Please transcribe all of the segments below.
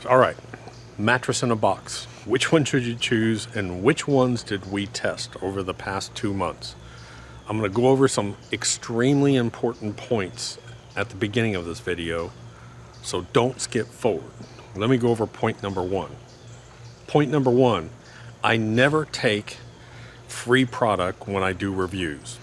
All right, mattress in a box. Which one should you choose, and which ones did we test over the past 2 months? I'm going to go over some extremely important points at the beginning of this video, so don't skip forward. Let me go over point number one. Point number one, I never take free product when I do reviews.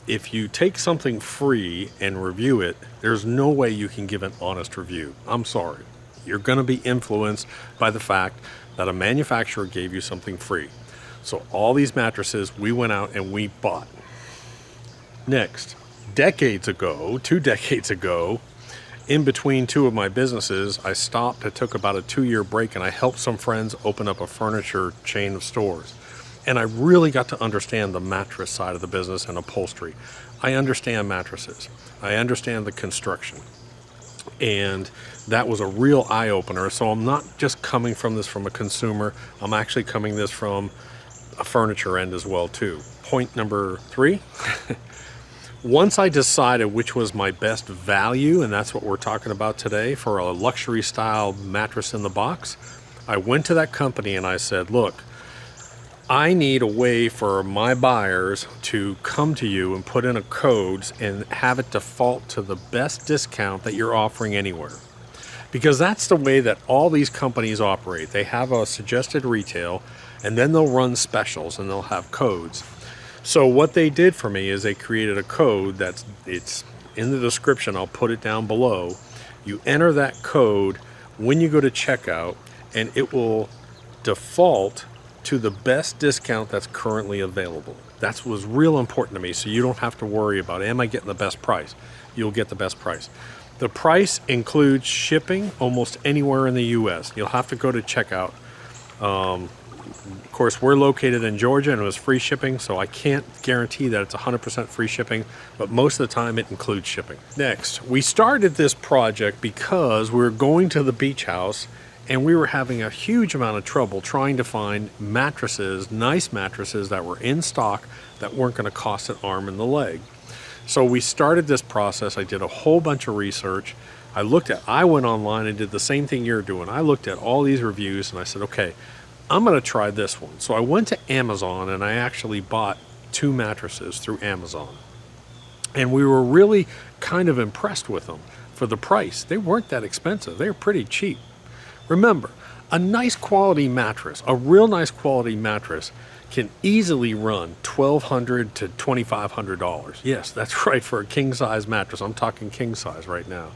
If you take something free and review it, there's no way you can give an honest review. I'm sorry. You're going to be influenced by the fact that a manufacturer gave you something free. So all these mattresses we went out and we bought. Next, decades ago, 2 decades ago, in between two of my businesses, I stopped. I took about a 2-year break and I helped some friends open up a furniture chain of stores. And I really got to understand the mattress side of the business and upholstery. I understand mattresses. I understand the construction. And that was a real eye-opener. So I'm not just coming from this from a consumer. I'm actually coming this from a furniture end as well too. Point number 3. Once I decided which was my best value, and that's what we're talking about today for a luxury style mattress in the box, I went to that company and I said, look, I need a way for my buyers to come to you and put in a codes and have it default to the best discount that you're offering anywhere. Because that's the way that all these companies operate. They have a suggested retail and then they'll run specials and they'll have codes. So what they did for me is they created a code it's in the description. I'll put it down below. You enter that code when you go to checkout and it will default to the best discount that's currently available. That was real important to me, so you don't have to worry about, am I getting the best price? You'll get the best price. The price includes shipping almost anywhere in the US. You'll have to go to checkout. Of course, we're located in Georgia and it was free shipping, so I can't guarantee that it's 100% free shipping, but most of the time it includes shipping. Next, we started this project because we were going to the beach house and we were having a huge amount of trouble trying to find mattresses, nice mattresses that were in stock that weren't going to cost an arm and a leg. So we started this process. I did a whole bunch of research. I went online and did the same thing you're doing. I looked at all these reviews and I said, okay, I'm going to try this one. So I went to Amazon and I actually bought 2 mattresses through Amazon. And we were really kind of impressed with them for the price. They weren't that expensive. They were pretty cheap. Remember, a nice quality mattress, a real nice quality mattress can easily run $1,200 to $2,500. Yes, that's right, for a king size mattress. I'm talking king size right now.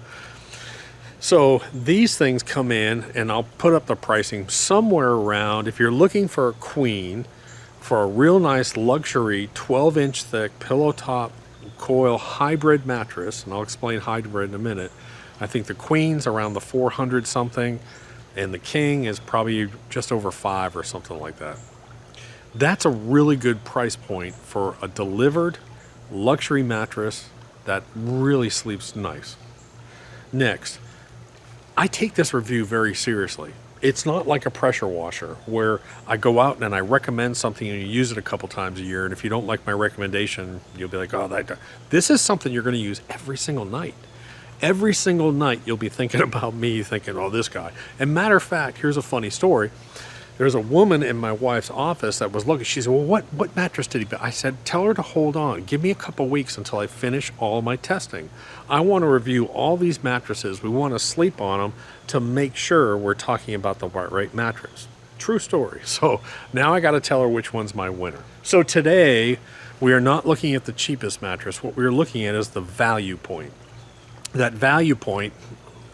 So these things come in, and I'll put up the pricing somewhere around, if you're looking for a queen, for a real nice luxury 12-inch thick pillow top coil hybrid mattress, and I'll explain hybrid in a minute. I think the queen's around the 400 something, and the king is probably just over 5 or something like that. That's a really good price point for a delivered luxury mattress that really sleeps nice. Next, I take this review very seriously. It's not like a pressure washer where I go out and I recommend something and you use it a couple times a year, and if you don't like my recommendation, you'll be like, oh, this is something you're going to use every single night. Every single night you'll be thinking about me, thinking, oh, this guy. And matter of fact, here's a funny story. There's a woman in my wife's office that was looking. She said, well, what mattress did he buy? I said, tell her to hold on. Give me a couple weeks until I finish all my testing. I want to review all these mattresses. We want to sleep on them to make sure we're talking about the right mattress. True story. So now I got to tell her which one's my winner. So today, we are not looking at the cheapest mattress. What we're looking at is the value point. That value point,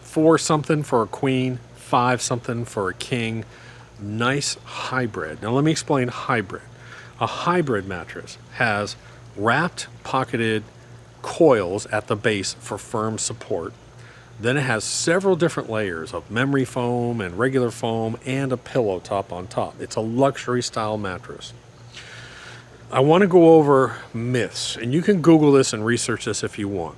4 something for a queen, 5 something for a king, nice hybrid. Now let me explain hybrid. A hybrid mattress has wrapped, pocketed coils at the base for firm support. Then it has several different layers of memory foam and regular foam and a pillow top on top. It's a luxury style mattress. I want to go over myths, and you can Google this and research this if you want.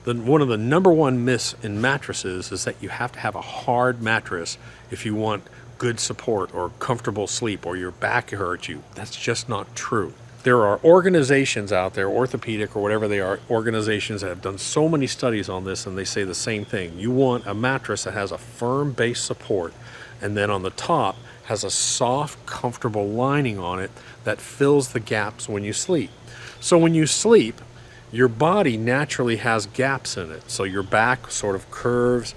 One of the number 1 myths in mattresses is that you have to have a hard mattress if you want good support or comfortable sleep or your back hurts you. That's just not true. There are organizations out there, orthopedic or whatever they are, organizations that have done so many studies on this, and they say the same thing. You want a mattress that has a firm base support, and then on the top has a soft, comfortable lining on it that fills the gaps when you sleep. So when you sleep, your body naturally has gaps in it. So your back sort of curves,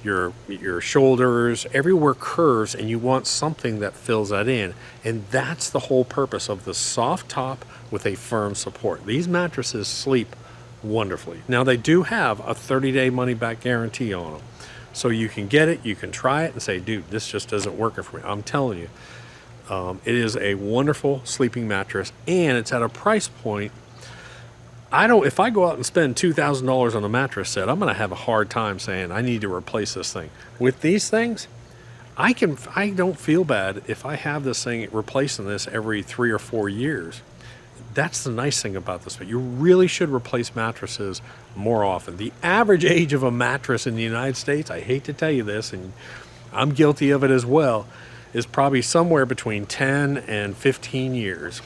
your shoulders, everywhere curves, and you want something that fills that in. And that's the whole purpose of the soft top with a firm support. These mattresses sleep wonderfully. Now they do have a 30-day money-back guarantee on them. So you can get it, you can try it and say, dude, this just isn't working for me. I'm telling you, it is a wonderful sleeping mattress, and it's at a price point. If I go out and spend $2,000 on a mattress set, I'm going to have a hard time saying I need to replace this thing. With these things, I don't feel bad if I have this thing replacing this every 3 or 4 years. That's the nice thing about this. But you really should replace mattresses more often. The average age of a mattress in the United States, I hate to tell you this, and I'm guilty of it as well, is probably somewhere between 10 and 15 years.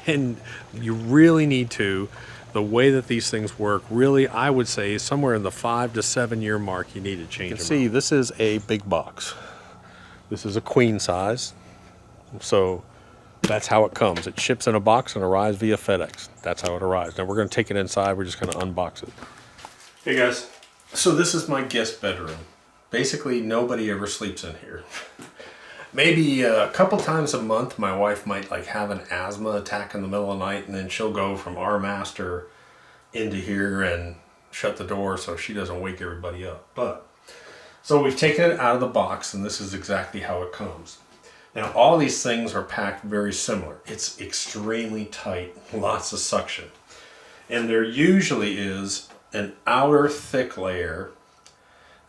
And you really need to. The way that these things work, really, I would say somewhere in the 5 to 7 year mark, you need to change them. See, this is a big box. This is a queen size. So that's how it comes. It ships in a box and arrives via FedEx. That's how it arrives. Now we're going to take it inside. We're just going to unbox it. Hey guys, so this is my guest bedroom. Basically, nobody ever sleeps in here. Maybe a couple times a month, my wife might have an asthma attack in the middle of the night, and then she'll go from our master into here and shut the door so she doesn't wake everybody up. So we've taken it out of the box, and this is exactly how it comes. Now, all these things are packed very similar. It's extremely tight, lots of suction. And there usually is an outer thick layer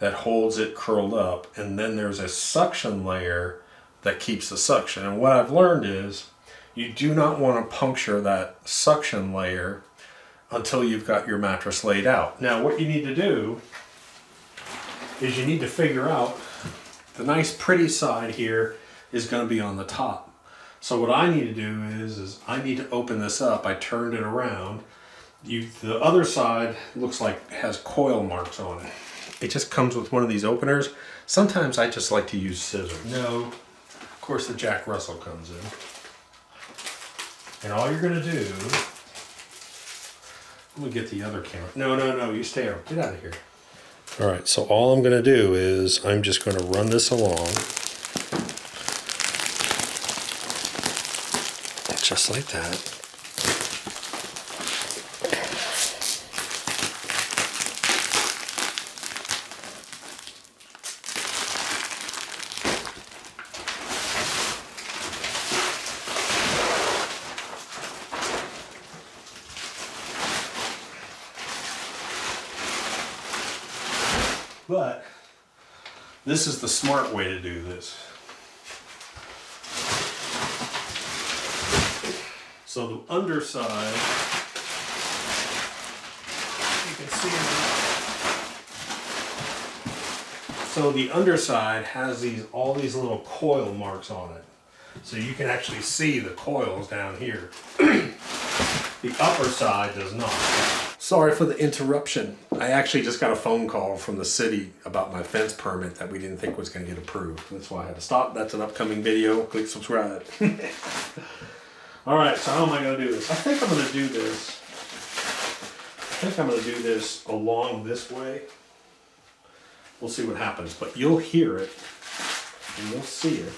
that holds it curled up, and then there's a suction layer that keeps the suction. And what I've learned is you do not want to puncture that suction layer until you've got your mattress laid out. Now what you need to do is you need to figure out the nice pretty side here is going to be on the top. So what I need to do is I need to open this up. I turned it around. The other side looks like it has coil marks on it. It just comes with one of these openers. Sometimes I just like to use scissors. No. Of course, the Jack Russell comes in. And all you're going to do... Let me get the other camera. No, you stay out. Get out of here. All right, so all I'm going to do is I'm just going to run this along. Just like that. But this is the smart way to do this. So the underside, you can see so the underside has all these little coil marks on it. So you can actually see the coils down here. The upper side does not. Sorry for the interruption. I actually just got a phone call from the city about my fence permit that we didn't think was going to get approved. That's why I had to stop. That's an upcoming video. Click subscribe. All right, so how am I going to do this? I think I'm going to do this along this way. We'll see what happens, but you'll hear it and you'll see it.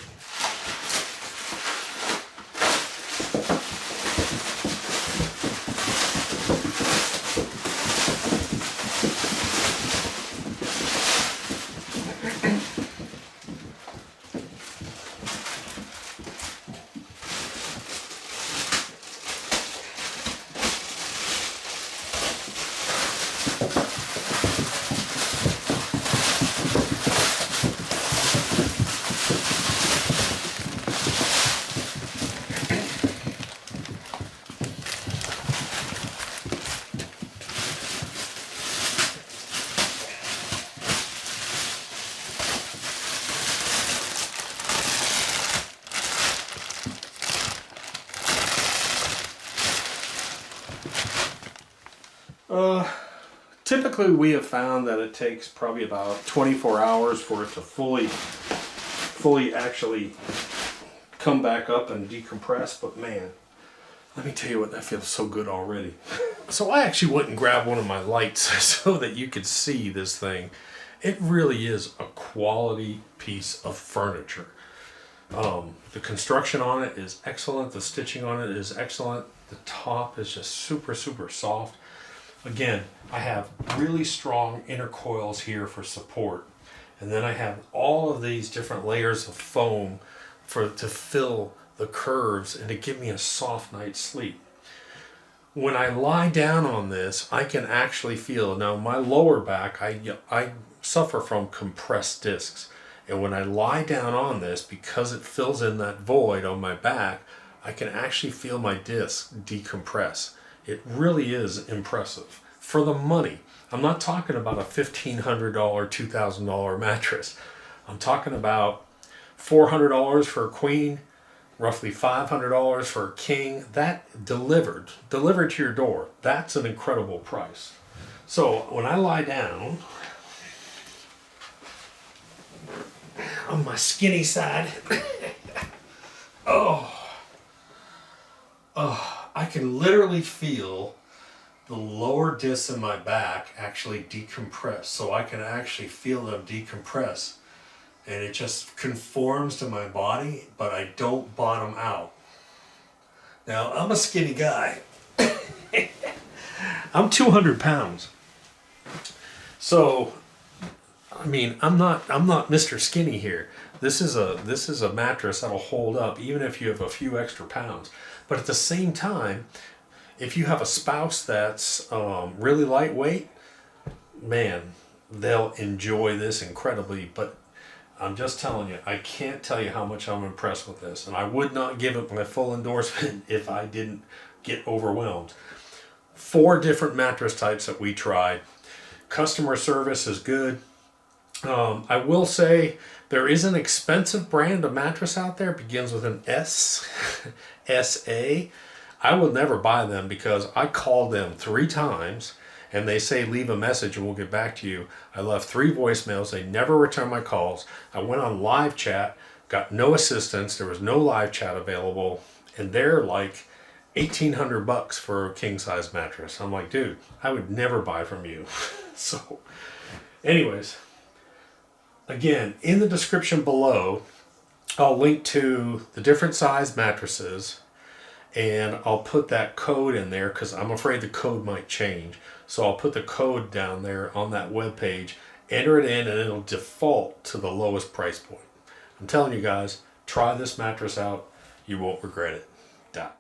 Typically we have found that it takes probably about 24 hours for it to fully actually come back up and decompress, but man, let me tell you what, that feels so good already. So I actually went and grabbed one of my lights so that you could see this thing. It really is a quality piece of furniture. The construction on it is excellent. The stitching on it is excellent. The top is just super, super soft. Again, I have really strong inner coils here for support. And then I have all of these different layers of foam to fill the curves and to give me a soft night's sleep. When I lie down on this, I can actually feel, now my lower back, I suffer from compressed discs. And when I lie down on this, because it fills in that void on my back, I can actually feel my disc decompress. It really is impressive. For the money, I'm not talking about a $1,500, $2,000 mattress. I'm talking about $400 for a queen, roughly $500 for a king. That delivered to your door. That's an incredible price. So when I lie down on my skinny side, I can literally feel the lower discs in my back actually decompress. So I can actually feel them decompress. And it just conforms to my body, but I don't bottom out. Now, I'm a skinny guy. I'm 200 pounds. So, I mean, I'm not Mr. Skinny here. This is a mattress that'll hold up even if you have a few extra pounds. But at the same time, if you have a spouse that's really lightweight, man, they'll enjoy this incredibly. But I'm just telling you, I can't tell you how much I'm impressed with this. And I would not give it my full endorsement if I didn't get overwhelmed. 4 different mattress types that we tried. Customer service is good. I will say there is an expensive brand of mattress out there. It begins with an S, S-A. I will never buy them because I called them 3 times and they say leave a message and we'll get back to you. I left 3 voicemails. They never returned my calls. I went on live chat, got no assistance. There was no live chat available, and they're like $1,800 for a king size mattress. I'm like, dude, I would never buy from you. So anyways, again, in the description below, I'll link to the different size mattresses, and I'll put that code in there because I'm afraid the code might change. So I'll put the code down there on that web page, enter it in, and it'll default to the lowest price point. I'm telling you guys, try this mattress out. You won't regret it. Dot.